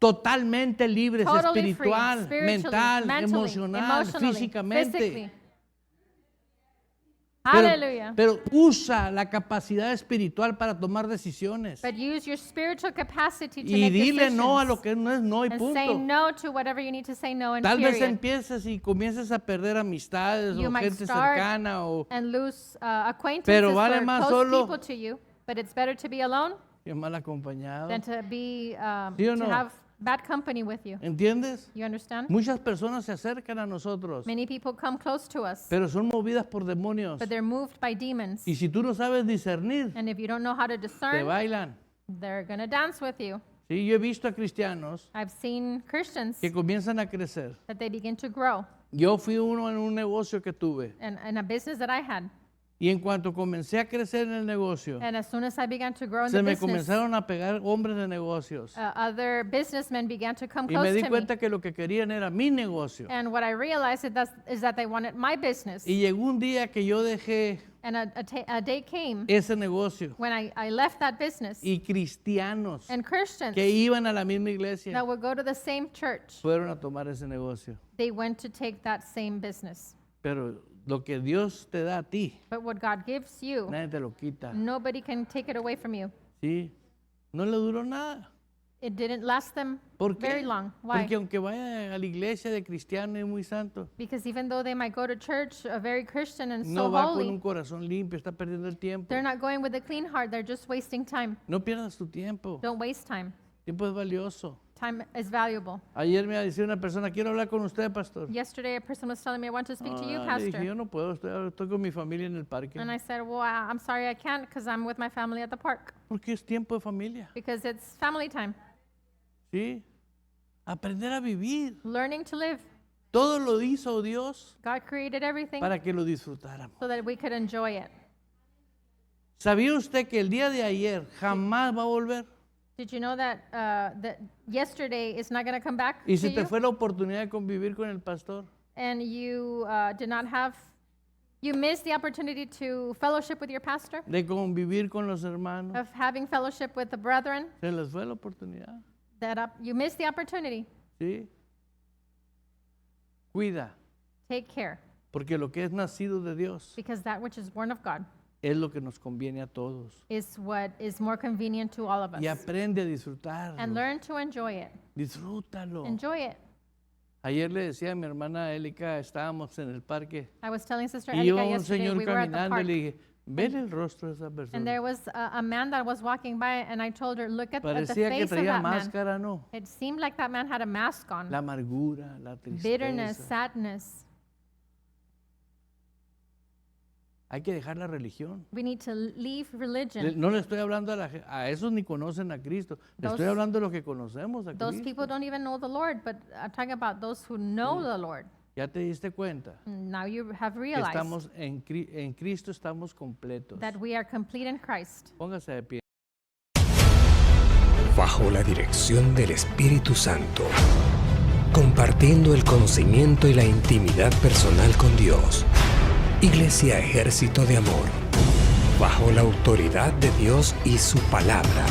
totalmente libres, totally free, espiritual, spiritually, mental, mentally, emocional, emotionally, físicamente. physically. Hallelujah. Pero usa la capacidad espiritual para tomar decisiones. But use your spiritual capacity to Y make dile decisions. no a lo que no es no y And say punto. no to whatever you need to say no and Tal vez period. empieces y comiences a perder amistades You o might gente start cercana o and lose acquaintances Pero vale or más close solo- people to you. But it's better to be alone que mal acompañado. than to be ¿Sí o no? to have bad company with you. ¿Entiendes? You understand? Muchas personas se acercan a nosotros, Many people come close to us, pero son movidas por demonios. but they're moved by demons. Y si tú no sabes discernir, And if you don't know how to te discern, bailan. they're going to dance with you. Sí, yo he visto a cristianos I've seen Christians que comienzan a crecer. that they begin to grow. Yo fui uno en un negocio que tuve. And in a business that I had, Y en cuanto comencé a crecer en el negocio, and as soon as I began to grow in se the me business, comenzaron a pegar hombres de negocios. other businessmen began to come Y me close di to me. cuenta que lo que querían era mi negocio. And what I realized is that they wanted my business. Y llegó un día que yo dejé And a day came ese negocio. when I left that business, Y cristianos and Christians que iban a la misma iglesia that would go to the same church, fueron a tomar ese negocio. they went to take that same business. Pero lo que Dios te da a ti, But what God gives you, nadie te lo quita. nobody can take it away from you. ¿Sí? No le duró nada. It didn't last them ¿Por qué? very long. Why? Porque aunque vaya a la iglesia de cristiano y muy santo, Because even though they might go to church, very Christian and no so va con un holy, corazón limpio, está perdiendo el tiempo. they're not going with a clean heart. They're just wasting time. No pierdas tu tiempo. Don't waste time. Tiempo es valioso. Time is valuable. Ayer me decía una persona, quiero hablar con usted, pastor. Yesterday, a person was telling me, I want to speak to you, Le dije, Pastor. yo no puedo, estoy con mi familia en el parque. And I said, well, I'm sorry I can't because I'm with my family at the park. Porque es tiempo de familia. Because it's family time. ¿Sí? Aprender a vivir. Learning to live. Todo lo hizo Dios God created everything para que lo disfrutáramos. so that we could enjoy it. ¿Sabía usted que el día de ayer jamás va a volver? Did you know that that yesterday is not going to come back Y to si te you? fue la oportunidad de convivir con el pastor, And you did not have, you missed the opportunity to fellowship with your pastor, de convivir con los hermanos, of having fellowship with the brethren, se les fue la oportunidad. you missed the opportunity. ¿Sí? Cuida, Take care, porque lo que es nacido de Dios because that which is born of God es lo que nos conviene a todos. is what is more convenient to all of Y us. aprende a disfrutarlo. And learn to enjoy it. Disfrútalo. Enjoy it. Ayer le decía a mi hermana Élica, estábamos en el parque I was telling Sister y Erika iba un yesterday, señor we were at the caminando y park, le dije, ven el rostro de esa and persona. there was a man that was walking by, and I told her, look at the Parecía que face of traía that man. máscara, no. It seemed like that man had a mask on. La amargura, la Bitterness, tristeza. sadness. Hay que dejar la religión. We need to leave religion. No le estoy hablando a esos ni conocen a Cristo. Le estoy Those- hablando de los que conocemos a Those Cristo. people don't even know the Lord, but I'm talking about those who know the Lord. Ya te diste cuenta Now you have que realized estamos en Cristo estamos completos. that we are complete in Christ. Póngase de pie. Bajo la dirección del Espíritu Santo, compartiendo el conocimiento y la intimidad personal con Dios. Iglesia Ejército de Amor, bajo la autoridad de Dios y su palabra.